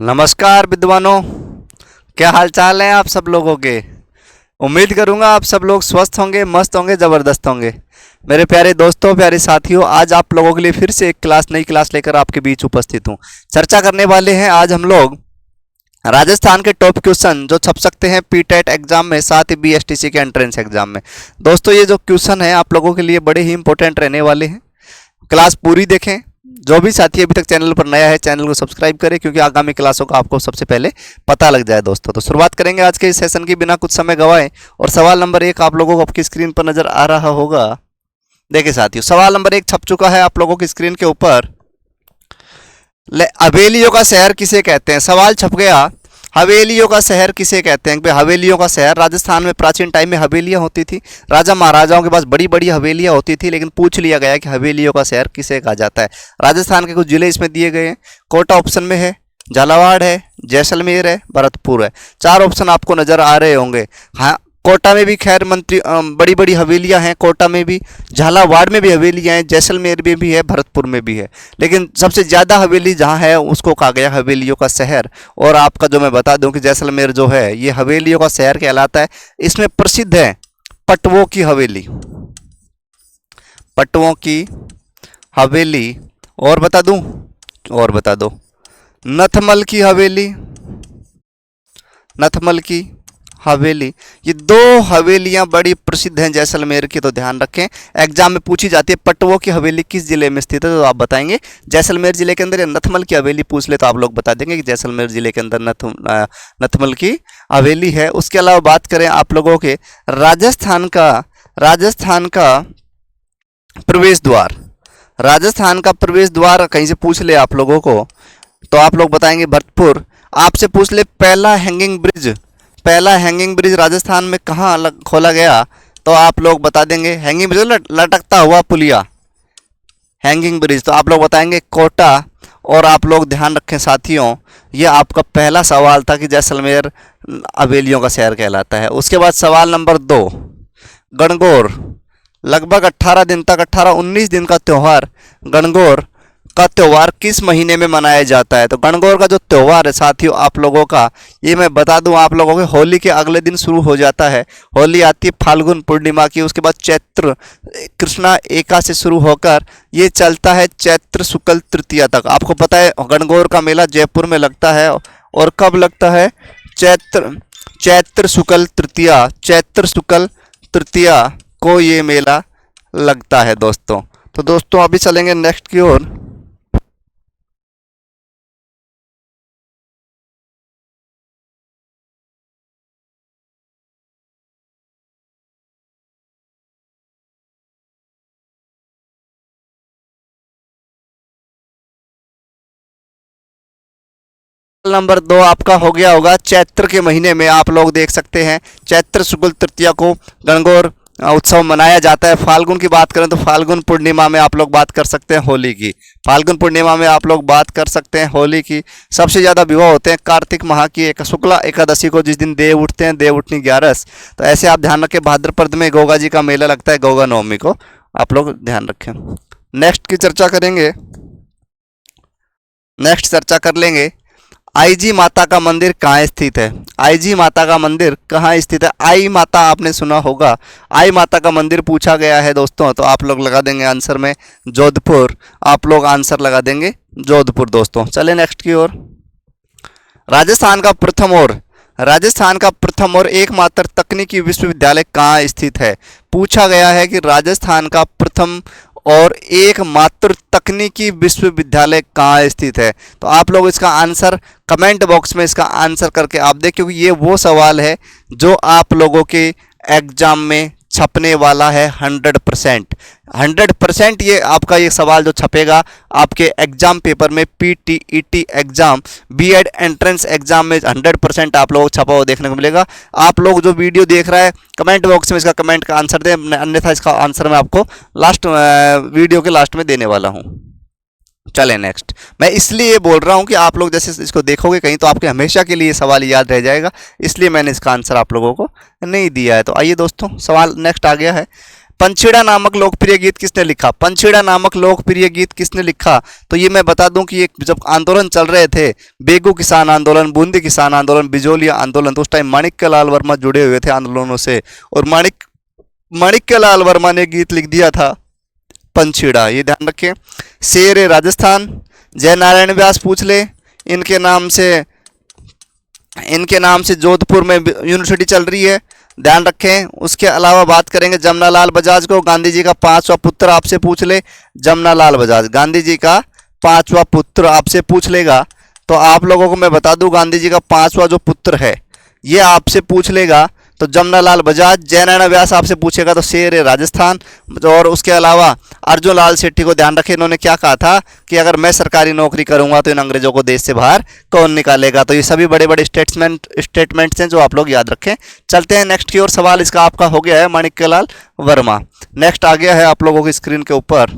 नमस्कार विद्वानों। क्या हाल चाल है आप सब लोगों के। उम्मीद करूंगा आप सब लोग स्वस्थ होंगे, मस्त होंगे, ज़बरदस्त होंगे। मेरे प्यारे दोस्तों, प्यारे साथियों, आज आप लोगों के लिए फिर से एक नई क्लास लेकर आपके बीच उपस्थित हूं। चर्चा करने वाले हैं आज हम लोग राजस्थान के टॉप क्वेश्चन जो छप सकते हैं पीटेट एग्जाम में, साथ ही बीएसटीसी के एंट्रेंस एग्जाम में। दोस्तों, ये जो क्वेश्चन है आप लोगों के लिए बड़े ही इंपॉर्टेंट रहने वाले हैं। क्लास पूरी देखें। जो भी साथी अभी तक चैनल पर नया है, चैनल को सब्सक्राइब करें, क्योंकि आगामी क्लासों का आपको सबसे पहले पता लग जाए। दोस्तों, तो शुरुआत करेंगे आज के इस सेशन की बिना कुछ समय गवाए। और सवाल नंबर 1 आप लोगों को आपकी स्क्रीन पर नजर आ रहा होगा। देखिए साथियों, सवाल नंबर 1 छप चुका है आप लोगों की स्क्रीन के ऊपर। हवेलियों का शहर किसे कहते हैं। सवाल छप गया, हवेलियों का शहर किसे कहते हैं। हवेलियों का शहर, राजस्थान में प्राचीन टाइम में हवेलियां होती थी। राजा महाराजाओं के पास बड़ी बड़ी हवेलियां होती थी, लेकिन पूछ लिया गया कि हवेलियों का शहर किसे कहा जाता है। राजस्थान के कुछ जिले इसमें दिए गए हैं। कोटा ऑप्शन में है, झालावाड़ है, जैसलमेर है, भरतपुर है। 4 ऑप्शन आपको नजर आ रहे होंगे। हाँ, कोटा में भी खैर बड़ी बड़ी हवेलियां हैं। कोटा में भी, झालावाड़ में भी हवेलियां हैं, जैसलमेर में भी है, भरतपुर में भी है। लेकिन सबसे ज़्यादा हवेली जहां है उसको कहा गया हवेलियों का शहर। और आपका जो मैं बता दूं कि जैसलमेर जो है ये हवेलियों का शहर कहलाता है। इसमें प्रसिद्ध है पटवों की हवेली, पटवों की हवेली। और बता दूं, और बता दो, नथमल की हवेली, नथमल की हवेली। ये 2 हवेलियां बड़ी प्रसिद्ध हैं जैसलमेर की, तो ध्यान रखें। एग्जाम में पूछी जाती है पटवों की हवेली किस जिले में स्थित है, तो आप बताएंगे जैसलमेर जिले के अंदर। या नथमल की हवेली पूछ ले तो आप लोग बता देंगे कि जैसलमेर जिले के अंदर नथमल की हवेली है। उसके अलावा बात करें आप लोगों के राजस्थान का प्रवेश द्वार, राजस्थान का प्रवेश द्वार कहीं से पूछ ले आप लोगों को तो आप लोग बताएंगे भरतपुर। आपसे पूछ ले पहला हैंगिंग ब्रिज, पहला हैंगिंग ब्रिज राजस्थान में कहाँ खोला गया, तो आप लोग बता देंगे हैंगिंग ब्रिज, लटकता हुआ पुलिया, हैंगिंग ब्रिज, तो आप लोग बताएंगे कोटा। और आप लोग ध्यान रखें साथियों, ये आपका पहला सवाल था कि जैसलमेर हवेलियों का शहर कहलाता है। उसके बाद सवाल नंबर 2, गणगौर। लगभग 18 दिन तक, 18-19 दिन का त्यौहार, गणगौर का त्यौहार किस महीने में मनाया जाता है। तो गणगौर का जो त्यौहार है साथियों आप लोगों का, ये मैं बता दूं आप लोगों के होली के अगले दिन शुरू हो जाता है। होली आती है फाल्गुन पूर्णिमा की, उसके बाद चैत्र कृष्णा एका से शुरू होकर ये चलता है चैत्र शुक्ल तृतीया तक। आपको पता है गणगौर का मेला जयपुर में लगता है, और कब लगता है, चैत्र शुक्ल तृतीया, चैत्र शुक्ल तृतीया को ये मेला लगता है दोस्तों। तो दोस्तों अभी चलेंगे नेक्स्ट की ओर। नंबर 2 आपका हो गया होगा, चैत्र के महीने में आप लोग देख सकते हैं चैत्र शुक्ल तृतीया को गणगौर उत्सव मनाया जाता है। फाल्गुन की बात करें तो फाल्गुन पूर्णिमा में आप लोग बात कर सकते हैं होली की, फाल्गुन पूर्णिमा में आप लोग बात कर सकते हैं होली की। सबसे ज़्यादा विवाह होते हैं कार्तिक माह की शुक्ला एकादशी को, जिस दिन देव उठते हैं, देव उठनी 11। तो ऐसे आप ध्यान रखें। भाद्रपद में गोगा जी का मेला लगता है, गोगा नवमी को, आप लोग ध्यान रखें। नेक्स्ट की चर्चा करेंगे, नेक्स्ट चर्चा कर लेंगे, आईजी माता का मंदिर कहाँ स्थित है। आईजी माता का मंदिर कहाँ स्थित है। आई माता आपने सुना होगा, आई माता का मंदिर पूछा गया है दोस्तों, तो आप लोग लगा देंगे आंसर में जोधपुर, आप लोग आंसर लगा देंगे जोधपुर दोस्तों। चले नेक्स्ट की ओर। राजस्थान का प्रथम और एकमात्र तकनीकी विश्वविद्यालय कहाँ स्थित है। पूछा गया है कि राजस्थान का प्रथम और एकमात्र तकनीकी विश्वविद्यालय कहाँ स्थित है। तो आप लोग इसका आंसर कमेंट बॉक्स में इसका आंसर करके आप दें, क्योंकि ये वो सवाल है जो आप लोगों के एग्जाम में छपने वाला है 100%। 100% ये आपका ये सवाल जो छपेगा आपके एग्जाम पेपर में, PTET exam, BEd entrance exam में 100% आप लोगों को छपा हुआ देखने को मिलेगा। आप लोग जो वीडियो देख रहा है कमेंट बॉक्स में इसका कमेंट का आंसर दें, अन्यथा इसका आंसर मैं आपको वीडियो के लास्ट में देने वाला हूँ। चलें नेक्स्ट। मैं इसलिए बोल रहा हूं कि आप लोग जैसे इसको देखोगे कहीं तो आपके हमेशा के लिए सवाल याद रह जाएगा, इसलिए मैंने इसका आंसर आप लोगों को नहीं दिया है। तो आइए दोस्तों, सवाल नेक्स्ट आ गया है, पंछीड़ा नामक लोकप्रिय गीत किसने लिखा? पंछीड़ा नामक लोकप्रिय गीत किसने लिखा? तो ये मैं बता दूं कि एक जब आंदोलन चल रहे थे, बेगू किसान आंदोलन, बूंदी किसान आंदोलन, बिजोलिया आंदोलन, तो उस टाइम माणिक्यलाल वर्मा जुड़े हुए थे आंदोलनों से, और माणिक्यलाल वर्मा ने गीत लिख दिया था पंछीड़ा, ये ध्यान रखें। शेर है राजस्थान, जय नारायण व्यास पूछ ले, इनके नाम से जोधपुर में यूनिवर्सिटी चल रही है, ध्यान रखें। उसके अलावा बात करेंगे जमनालाल बजाज को, गांधी जी का 5वां पुत्र आपसे पूछ ले, जमनालाल बजाज गांधी जी का 5वां पुत्र आपसे पूछ लेगा, तो आप लोगों को मैं बता दूं गांधी जी का 5वां जो पुत्र है ये आपसे पूछ लेगा तो जमनालाल बजाज। जयनारायण व्यास आपसे पूछेगा तो शेर है राजस्थान। और उसके अलावा अर्जुन लाल सेठी को ध्यान रखें, इन्होंने क्या कहा था कि अगर मैं सरकारी नौकरी करूंगा तो इन अंग्रेजों को देश से बाहर कौन निकालेगा। तो ये सभी बड़े बड़े स्टेटमेंट्स हैं जो आप लोग याद रखें। चलते हैं नेक्स्ट की ओर। सवाल इसका आपका हो गया है माणिक्यलाल वर्मा। नेक्स्ट आ गया है आप लोगों की स्क्रीन के ऊपर,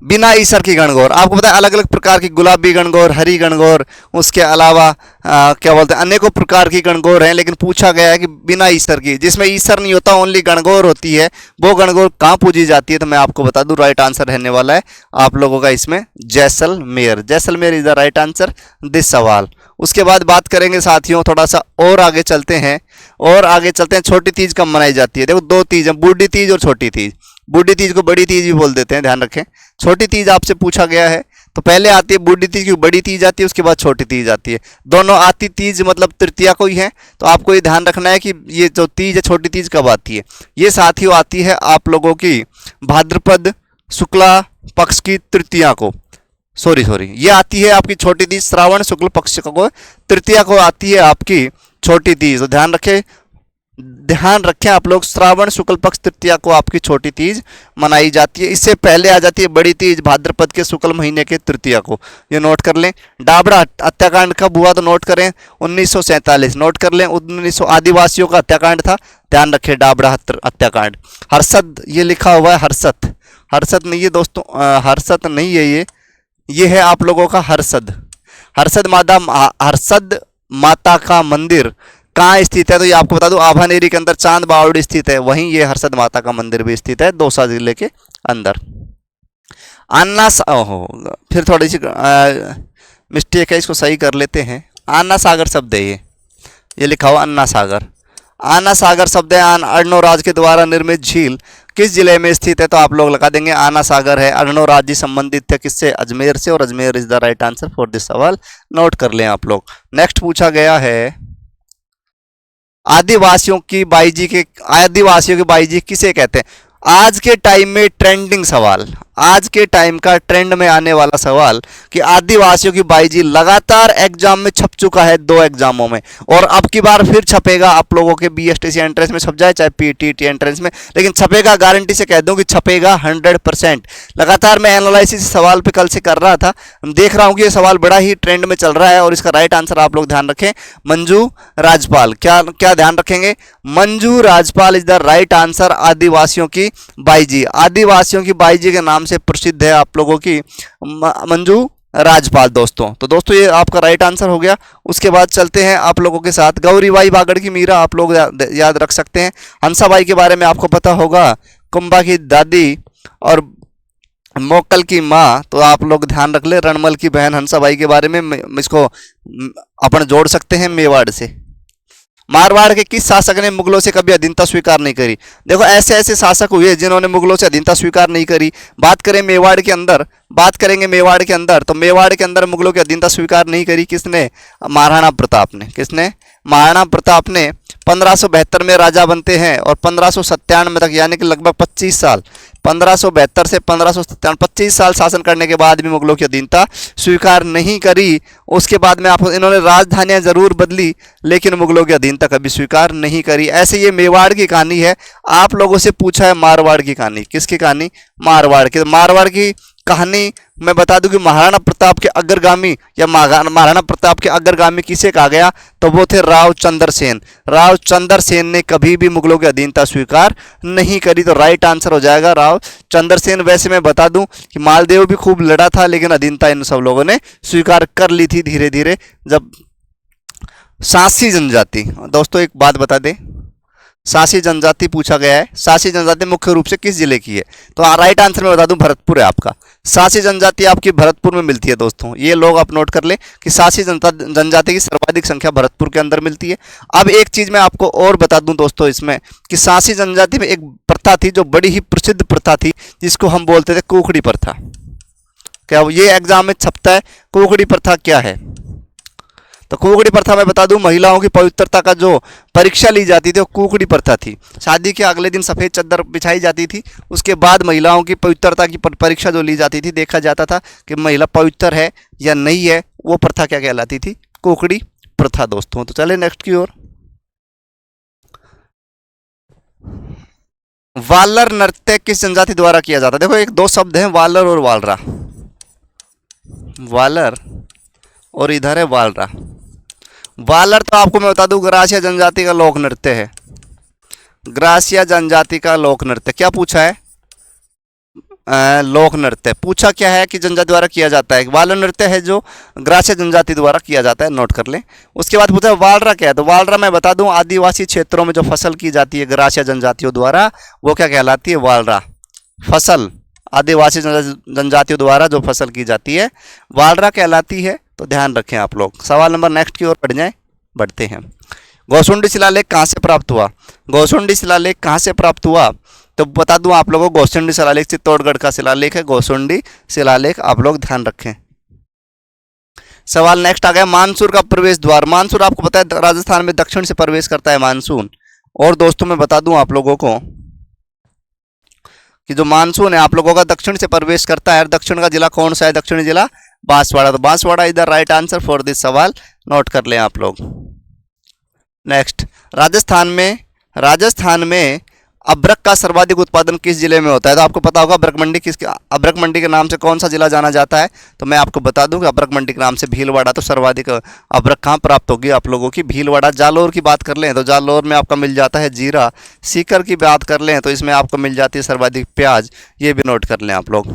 बिना ईसर की गणगौर। आपको पता है अलग अलग प्रकार की गुलाबी गणगौर, हरी गणगौर, उसके अलावा क्या बोलते हैं अनेकों प्रकार की गणगौर हैं, लेकिन पूछा गया है कि बिना ईसर की, जिसमें ईसर नहीं होता ओनली गणगौर होती है, वो गणगौर कहाँ पूजी जाती है? तो मैं आपको बता दूं राइट आंसर रहने वाला है आप लोगों का इसमें Jaisalmer. Jaisalmer is the right answer this सवाल। उसके बाद बात करेंगे साथियों, थोड़ा सा और आगे चलते हैं, छोटी तीज कब मनाई जाती है? देखो दो तीज है, बूढ़ी तीज और छोटी तीज। बूढ़ी तीज को बड़ी तीज भी बोल देते हैं, ध्यान रखें। छोटी तीज आपसे पूछा गया है तो पहले आती है बूढ़ी तीज, क्योंकि बड़ी तीज आती है उसके बाद छोटी तीज आती है। दोनों आती तीज मतलब तृतीया को ही है, तो आपको ये ध्यान रखना है कि ये जो तीज है छोटी तीज कब आती है। ये साथियों आती है आप लोगों की भाद्रपद शुक्ला पक्ष की तृतीया को, सॉरी ये आती है आपकी छोटी तीज श्रावण शुक्ल पक्ष को तृतीया को आती है आपकी छोटी तीज। तो ध्यान रखें आप लोग, श्रावण शुक्ल पक्ष तृतीया को आपकी छोटी तीज मनाई जाती है। इससे पहले आ जाती है बड़ी तीज भाद्रपद के शुक्ल महीने के तृतीया को, ये नोट कर लें। डाबड़ा हत्याकांड कब हुआ? तो नोट करें 1947, नोट कर लें। 1900 आदिवासियों का हत्याकांड था, ध्यान रखें डाबड़ा हत्याकांड। हर्षद ये लिखा हुआ है, हर्षद नहीं है दोस्तों, हर्षद नहीं है ये है आप लोगों का हर्षद। हर्षद माता का मंदिर कहाँ स्थित है? तो ये आपको बता दूं आभानेरी के अंदर चांद बावड़ी स्थित है, वहीं ये हर्षद माता का मंदिर भी स्थित है दौसा जिले के अंदर। फिर थोड़ी सी मिस्टेक है, इसको सही कर लेते हैं। अन्ना सागर शब्द है ये लिखा हुआ अन्ना सागर। आना सागर शब्द है अर्णोराज के द्वारा निर्मित झील किस जिले में स्थित है? तो आप लोग लगा देंगे आना सागर है। अर्णोराज जी संबंधित थे किससे? अजमेर से, और Ajmer is the right answer for this सवाल, नोट कर लें आप लोग। नेक्स्ट पूछा गया है आदिवासियों की बाईजी किसे कहते हैं? आज के टाइम में ट्रेंडिंग सवाल, आज के टाइम का ट्रेंड में आने वाला सवाल कि आदिवासियों की बाईजी लगातार एग्जाम में छप चुका है 2 एग्जामों में, और अब की बार फिर छपेगा आप लोगों के बीएसटीसी एंट्रेंस में छप जाए चाहे पीटीटी एंट्रेंस में, लेकिन छपेगा, गारंटी से कह दूं कि छपेगा 100%। लगातार मैं एनालिसिस सवाल पे कल से कर रहा था, देख रहा हूं कि ये सवाल बड़ा ही ट्रेंड में चल रहा है, और इसका राइट आंसर आप लोग ध्यान रखें मंजू राजपाल। क्या ध्यान रखेंगे? Manju Rajpal is the right answer. आदिवासियों की आदिवासियों की बाईजी के नाम से प्रसिद्ध है आप लोगों की मंजू राजपाल दोस्तों। तो दोस्तों ये आपका राइट आंसर हो गया। उसके बाद चलते हैं आप लोगों के साथ गौरीबाई बागड़ की मीरा आप लोग याद रख सकते हैं। हंसाबाई के बारे में आपको पता होगा, कुंभा की दादी और मोकल की माँ, तो आप लोग ध्यान रख ले। रणमल की बहन हंसाबाई के बारे में इसको अपन जोड़ सकते हैं मेवाड़ से। मारवाड़ के किस शासक ने मुगलों से कभी अधीनता स्वीकार नहीं करी? देखो ऐसे ऐसे शासक हुए जिन्होंने मुगलों से अधीनता स्वीकार नहीं करी। बात करेंगे मेवाड़ के अंदर, तो मेवाड़ के अंदर मुगलों की अधीनता स्वीकार नहीं करी किसने? महाराणा प्रताप ने। किसने? महाराणा प्रताप ने 1572 में राजा बनते हैं और 1597 तक यानी कि लगभग 25 साल, 1572 से 1597 25 साल शासन करने के बाद भी मुगलों की अधीनता स्वीकार नहीं करी। उसके बाद में आपको इन्होंने राजधानियां जरूर बदली लेकिन मुगलों की अधीनता कभी स्वीकार नहीं करी। ऐसे ये मेवाड़ की कहानी है। आप लोगों से पूछा है मारवाड़ की कहानी, किसकी कहानी? मारवाड़ की। मारवाड़ की कहानी मैं बता दूं कि महाराणा प्रताप के अग्रगामी या महाराणा प्रताप के अग्रगामी किसे कहा गया? तो वो थे राव चंद्रसेन। राव चंद्रसेन ने कभी भी मुगलों की अधीनता स्वीकार नहीं करी, तो राइट आंसर हो जाएगा राव चंद्रसेन। वैसे मैं बता दूं कि मालदेव भी खूब लड़ा था लेकिन अधीनता इन सब लोगों ने स्वीकार कर ली थी धीरे धीरे जब सांसी जनजाति। दोस्तों एक बात बता दें, सासी जनजाति पूछा गया है। सासी जनजाति मुख्य रूप से किस जिले की है? तो राइट आंसर मैं बता दूं भरतपुर है आपका। सासी जनजाति आपकी भरतपुर में मिलती है दोस्तों, ये लोग आप नोट कर ले कि सासी जनजाति की सर्वाधिक संख्या भरतपुर के अंदर मिलती है। अब एक चीज मैं आपको और बता दूं दोस्तों इसमें कि सासी जनजाति में एक प्रथा थी जो बड़ी ही प्रसिद्ध प्रथा थी, जिसको हम बोलते थे कुकड़ी प्रथा। क्या ये एग्जाम में छपता है? कुकड़ी प्रथा क्या है? तो कुकड़ी प्रथा मैं बता दूं महिलाओं की पवित्रता का जो परीक्षा ली जाती थी वो कुकड़ी प्रथा थी। शादी के अगले दिन सफ़ेद चादर बिछाई जाती थी, उसके बाद महिलाओं की पवित्रता की परीक्षा जो ली जाती थी, देखा जाता था कि महिला पवित्र है या नहीं है। वो प्रथा क्या कहलाती थी? कुकड़ी प्रथा दोस्तों। तो चले नेक्स्ट की ओर। वालर नृत्य किस जनजाति द्वारा किया जाता है? देखो एक दो शब्द हैं, वालर और वालरा। वालर और इधर है वालरा। वालर तो आपको मैं बता दूं ग्रासिया जनजाति का लोक नृत्य है। ग्रासिया जनजाति का लोक नृत्य क्या पूछा है? लोक नृत्य पूछा क्या है कि जनजाति द्वारा किया जाता है। वालर नृत्य है जो ग्रासिया जनजाति द्वारा किया जाता है, नोट कर लें। उसके बाद पूछा वालरा क्या है? तो वालरा मैं बता दूं आदिवासी क्षेत्रों में जो फसल की जाती है ग्रासिया जनजातियों द्वारा, वो क्या कहलाती है? वालरा। फसल आदिवासी जनजातियों द्वारा जो फसल की जाती है वालरा कहलाती है। तो ध्यान रखें आप लोग। सवाल नंबर नेक्स्ट की ओर बढ़ते हैं। गोसुंडी शिलालेख कहाँ से प्राप्त हुआ? गोसुंडी शिलालेख कहाँ से प्राप्त हुआ? तो बता दूं आप लोगों को गोसुंडी शिलालेख चित्तौड़गढ़ का शिलालेख है। गोसुंडी शिलालेख आप लोग ध्यान रखें। सवाल नेक्स्ट आ गया मानसून का प्रवेश द्वार। मानसून आपको पता है राजस्थान में दक्षिण से प्रवेश करता है मानसून। और दोस्तों मैं बता दूं आप लोगों को कि जो मानसून है आप लोगों का दक्षिण से प्रवेश करता है। दक्षिण का जिला कौन सा है? दक्षिणी जिला बांसवाड़ा। तो Banswara is the right answer for this सवाल, नोट कर लें आप लोग। नेक्स्ट, राजस्थान में अभ्रक का सर्वाधिक उत्पादन किस जिले में होता है? तो आपको पता होगा अभ्रक मंडी के नाम से कौन सा जिला जाना जाता है? तो मैं आपको बता दूं कि अभ्रक मंडी के नाम से भीलवाड़ा। तो सर्वाधिक अभ्रक कहाँ प्राप्त होगी आप लोगों की? भीलवाड़ा। जालोर की बात कर लें तो जालोर में आपका मिल जाता है जीरा। सीकर की बात कर लें तो इसमें आपको मिल जाती है सर्वाधिक प्याज। ये भी नोट कर लें आप लोग।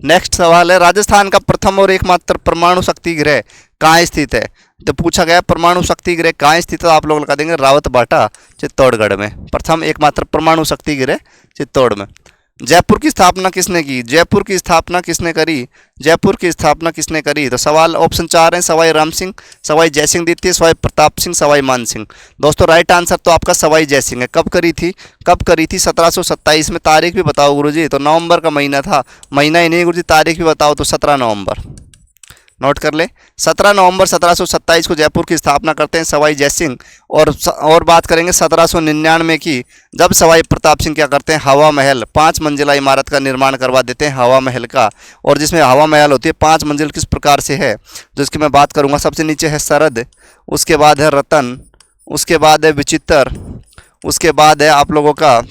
नेक्स्ट सवाल है राजस्थान का प्रथम और एकमात्र परमाणु शक्ति गृह कहाँ स्थित है? तो पूछा गया परमाणु शक्ति गृह कहाँ स्थित है? तो आप लोग लगा देंगे रावतबाटा चित्तौड़गढ़ में। प्रथम एकमात्र परमाणु शक्ति गृह चित्तौड़ में। जयपुर की स्थापना किसने की? जयपुर की स्थापना किसने करी? जयपुर की स्थापना किसने करी? तो सवाल ऑप्शन 4 है, सवाई राम सिंह, सवाई जयसिंह द्वितीय, सवाई प्रताप सिंह, सवाई मान सिंह। दोस्तों राइट आंसर तो आपका सवाई जयसिंह है। कब करी थी? 1727 में। तारीख भी बताओ गुरुजी। तो नवंबर का महीना था। महीना ही नहीं गुरुजी, तारीख भी बताओ। तो 17 नवंबर, नोट कर ले। 17 नवंबर 1727 को जयपुर की स्थापना करते हैं सवाई जयसिंह। और बात करेंगे 1799 की, जब सवाई प्रताप सिंह क्या करते हैं हवा महल 5 मंजिला इमारत का निर्माण करवा देते हैं हवा महल का। और जिसमें हवा महल होती है 5 मंजिल किस प्रकार से है जिसकी मैं बात करूंगा। सबसे नीचे है सरद, उसके बाद है रतन, उसके बाद है विचित्र, उसके बाद है आप लोगों का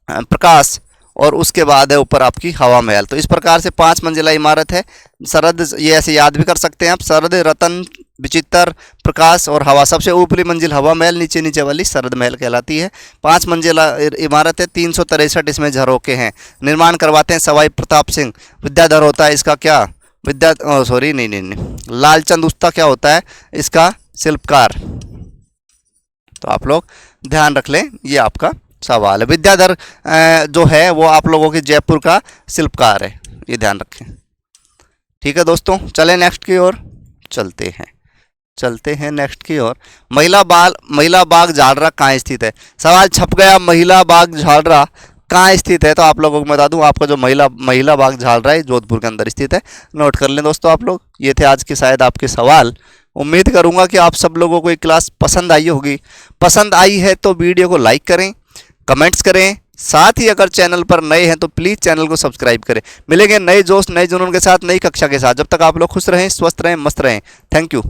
प्रकाश, और उसके बाद है ऊपर आपकी हवा महल। तो इस प्रकार से 5 मंजिला इमारत है। सरद, ये ऐसे याद भी कर सकते हैं आप। सरद, रतन, विचित्र, प्रकाश और हवा। सबसे ऊपरी मंजिल हवा महल, नीचे नीचे वाली सरद महल कहलाती है। 5 मंजिला इमारत है। 363 इसमें झरोखे हैं। निर्माण करवाते हैं सवाई प्रताप सिंह। विद्याधर होता है इसका क्या? लालचंद उस्ता क्या होता है इसका? शिल्पकार। तो आप लोग ध्यान रख लें, ये आपका सवाल है। विद्याधर जो है वो आप लोगों के जयपुर का शिल्पकार है, ये ध्यान रखें। ठीक है दोस्तों, चलें नेक्स्ट की ओर चलते हैं नेक्स्ट की ओर। महिला बाग झालरा कहाँ स्थित है? सवाल छप गया महिला बाग झालरा कहाँ स्थित है। तो आप लोगों को बता दूं आपका जो महिला बाग झालरा है जोधपुर के अंदर स्थित है। नोट कर लें दोस्तों आप लोग। ये थे आज के शायद आपके सवाल। उम्मीद करूंगा कि आप सब लोगों को ये क्लास पसंद आई होगी। पसंद आई है तो वीडियो को लाइक करें, कमेंट्स करें। साथ ही अगर चैनल पर नए हैं तो प्लीज़ चैनल को सब्सक्राइब करें। मिलेंगे नए जोश नए जुनून के साथ, नई कक्षा के साथ। जब तक आप लोग खुश रहें, स्वस्थ रहें, मस्त रहें। Thank you.